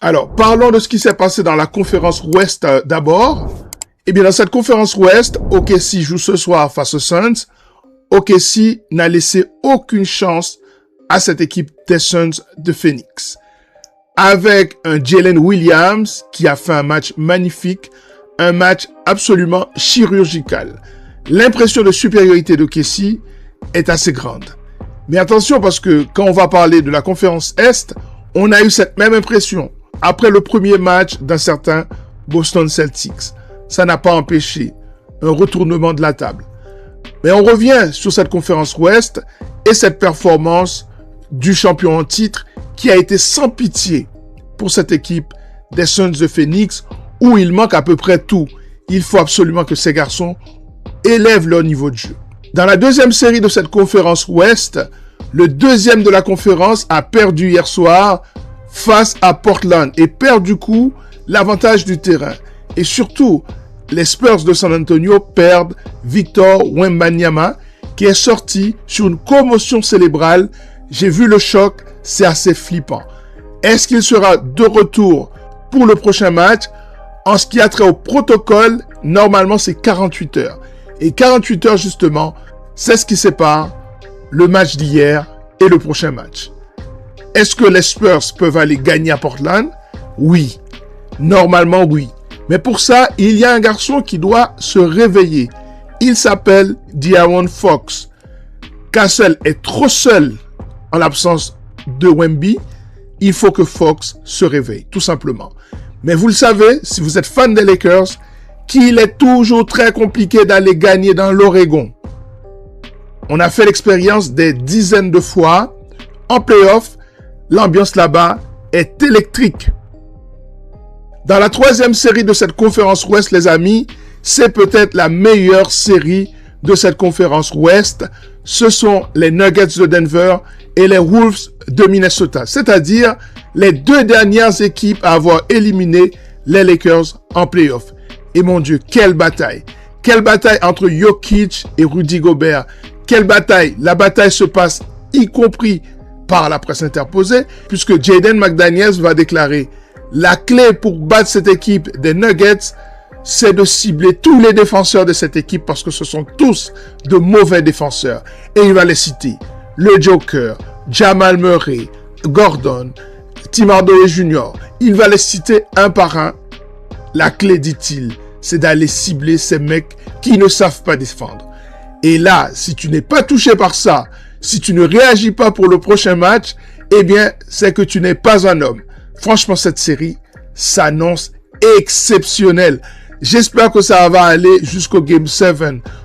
Alors, parlons de ce qui s'est passé dans la conférence Ouest d'abord. Eh bien, dans cette conférence Ouest, OKC joue ce soir face aux Suns. OKC n'a laissé aucune chance à cette équipe des Suns de Phoenix. Avec un Jalen Williams qui a fait un match magnifique, un match absolument chirurgical. L'impression de supériorité d'OKC est assez grande. Mais attention, parce que quand on va parler de la conférence Est, on a eu cette même impression après le premier match d'un certain Boston Celtics. Ça n'a pas empêché un retournement de la table. Mais on revient sur cette conférence Ouest et cette performance du champion en titre qui a été sans pitié pour cette équipe des Suns de Phoenix où il manque à peu près tout. Il faut absolument que ces garçons élèvent leur niveau de jeu. Dans la deuxième série de cette conférence Ouest, le deuxième de la conférence a perdu hier soir face à Portland et perd du coup l'avantage du terrain. Et surtout, les Spurs de San Antonio perdent Victor Wembanyama qui est sorti sur une commotion cérébrale. J'ai vu le choc, c'est assez flippant. Est-ce qu'il sera de retour pour le prochain match? En ce qui a trait au protocole, normalement c'est 48 heures. Et 48 heures justement, c'est ce qui sépare le match d'hier et le prochain match. Est-ce que les Spurs peuvent aller gagner à Portland? Oui. Normalement, oui. Mais pour ça, il y a un garçon qui doit se réveiller. Il s'appelle De'Aaron Fox. Castle est trop seul en l'absence de Wemby. Il faut que Fox se réveille, tout simplement. Mais vous le savez, si vous êtes fan des Lakers, qu'il est toujours très compliqué d'aller gagner dans l'Oregon. On a fait l'expérience des dizaines de fois. En playoff, l'ambiance là-bas est électrique. Dans la troisième série de cette conférence Ouest, les amis, c'est peut-être la meilleure série de cette conférence Ouest. Ce sont les Nuggets de Denver et les Wolves de Minnesota. C'est-à-dire les deux dernières équipes à avoir éliminé les Lakers en playoff. Et mon Dieu, quelle bataille! Quelle bataille entre Jokic et Rudy Gobert. Quelle bataille! La bataille se passe y compris par la presse interposée, puisque Jaden McDaniels va déclarer la clé pour battre cette équipe des Nuggets, c'est de cibler tous les défenseurs de cette équipe parce que ce sont tous de mauvais défenseurs. Et il va les citer. Le Joker, Jamal Murray, Gordon, Tim Hardaway Jr. Il va les citer un par un. La clé, dit-il, c'est d'aller cibler ces mecs qui ne savent pas défendre. Et là, si tu n'es pas touché par ça, si tu ne réagis pas pour le prochain match, eh bien, c'est que tu n'es pas un homme. Franchement, cette série s'annonce exceptionnelle. J'espère que ça va aller jusqu'au Game 7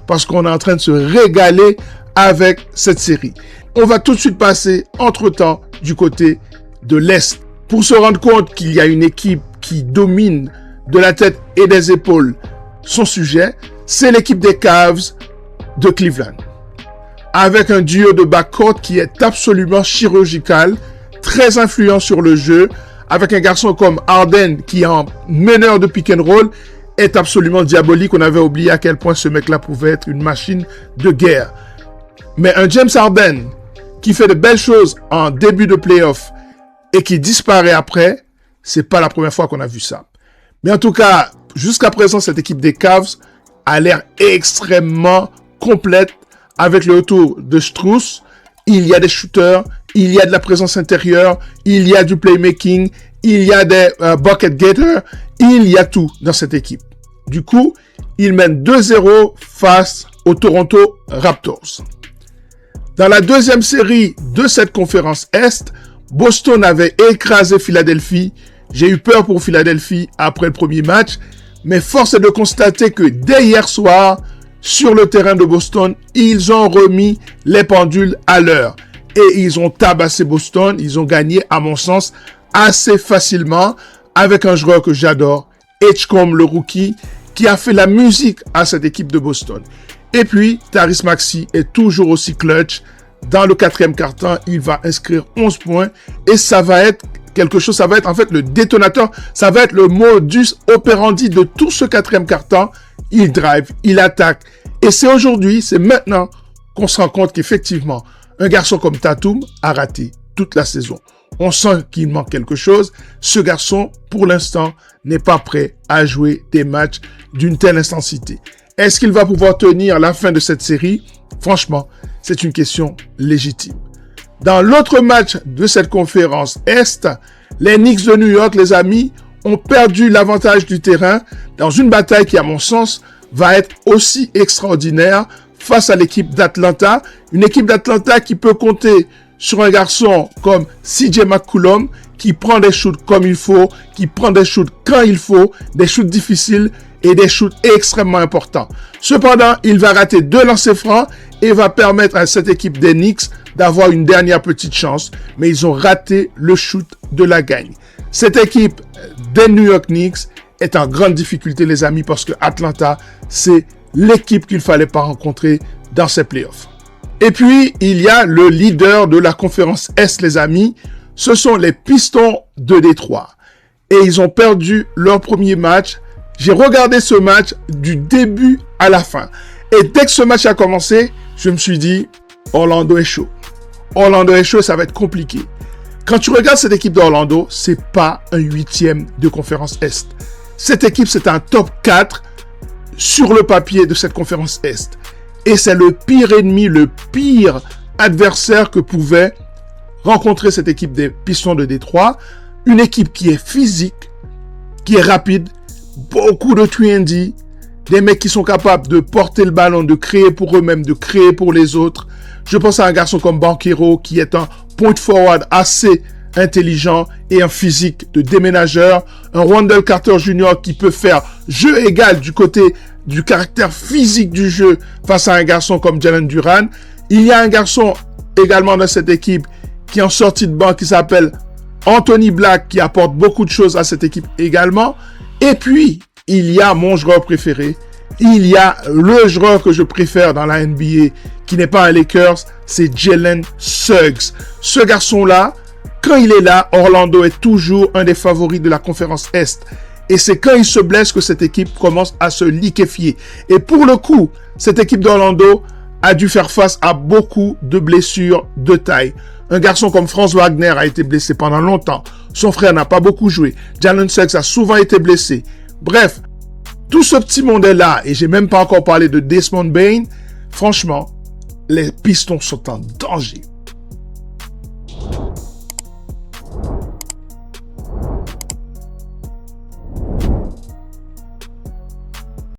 parce qu'on est en train de se régaler avec cette série. On va tout de suite passer entre-temps du côté de l'Est pour se rendre compte qu'il y a une équipe qui domine de la tête et des épaules son sujet. C'est l'équipe des Cavs de Cleveland. Avec un duo de backcourt qui est absolument chirurgical, très influent sur le jeu, avec un garçon comme Harden qui est en meneur de pick and roll, est absolument diabolique. On avait oublié à quel point ce mec-là pouvait être une machine de guerre. Mais un James Harden qui fait de belles choses en début de playoff et qui disparaît après, c'est pas la première fois qu'on a vu ça. Mais en tout cas, jusqu'à présent, cette équipe des Cavs a l'air extrêmement complète avec le retour de Strus. Il y a des shooters, il y a de la présence intérieure, il y a du playmaking, il y a des bucket getters, il y a tout dans cette équipe. Du coup, ils mènent 2-0 face aux Toronto Raptors. Dans la deuxième série de cette conférence Est, Boston avait écrasé Philadelphie. J'ai eu peur pour Philadelphie après le premier match, mais force est de constater que dès hier soir, sur le terrain de Boston, ils ont remis les pendules à l'heure. Et ils ont tabassé Boston. Ils ont gagné, à mon sens, assez facilement avec un joueur que j'adore, Edgecombe, le rookie, qui a fait la musique à cette équipe de Boston. Et puis, Tyrese Maxey est toujours aussi clutch. Dans le quatrième quart-temps, il va inscrire 11 points. Et ça va être quelque chose, ça va être en fait le détonateur. Ça va être le modus operandi de tout ce quatrième quart-temps. Il drive, il attaque. Et c'est aujourd'hui, c'est maintenant qu'on se rend compte qu'effectivement, un garçon comme Tatum a raté toute la saison. On sent qu'il manque quelque chose. Ce garçon, pour l'instant, n'est pas prêt à jouer des matchs d'une telle intensité. Est-ce qu'il va pouvoir tenir la fin de cette série? Franchement, c'est une question légitime. Dans l'autre match de cette conférence Est, les Knicks de New York, les amis, ont perdu l'avantage du terrain dans une bataille qui, à mon sens, va être aussi extraordinaire face à l'équipe d'Atlanta. Une équipe d'Atlanta qui peut compter sur un garçon comme CJ McCollum, qui prend des shoots comme il faut, qui prend des shoots quand il faut, des shoots difficiles et des shoots extrêmement importants. Cependant, il va rater 2 lancers francs et va permettre à cette équipe des Knicks d'avoir une dernière petite chance, mais ils ont raté le shoot de la gagne. Cette équipe des New York Knicks est en grande difficulté, les amis, parce que Atlanta, c'est l'équipe qu'il fallait pas rencontrer dans ces playoffs. Et puis, il y a le leader de la conférence Est, les amis. Ce sont les Pistons de Détroit. Et ils ont perdu leur premier match. J'ai regardé ce match du début à la fin. Et dès que ce match a commencé, je me suis dit, Orlando est chaud. Orlando est chaud, ça va être compliqué. Quand tu regardes cette équipe d'Orlando, c'est pas un 8e de conférence Est. Cette équipe, c'est un top 4 sur le papier de cette conférence Est. Et c'est le pire ennemi, le pire adversaire que pouvait rencontrer cette équipe des Pistons de Détroit. Une équipe qui est physique, qui est rapide, beaucoup de 3&D, des mecs qui sont capables de porter le ballon, de créer pour eux-mêmes, de créer pour les autres. Je pense à un garçon comme Banchero qui est un point forward assez intelligent et un physique de déménageur. Un Wendell Carter Jr. qui peut faire jeu égal du côté du caractère physique du jeu face à un garçon comme Jalen Duren. Il y a un garçon également dans cette équipe qui est en sortie de banc qui s'appelle Anthony Black qui apporte beaucoup de choses à cette équipe également. Et puis, il y a mon joueur préféré. Il y a le joueur que je préfère dans la NBA qui n'est pas un Lakers, c'est Jalen Suggs. Ce garçon-là, quand il est là, Orlando est toujours un des favoris de la conférence Est. Et c'est quand il se blesse que cette équipe commence à se liquéfier. Et pour le coup, cette équipe d'Orlando a dû faire face à beaucoup de blessures de taille. Un garçon comme Franz Wagner a été blessé pendant longtemps. Son frère n'a pas beaucoup joué. Jalen Suggs a souvent été blessé. Bref, tout ce petit monde est là. Et j'ai même pas encore parlé de Desmond Bane. Franchement, les Pistons sont en danger.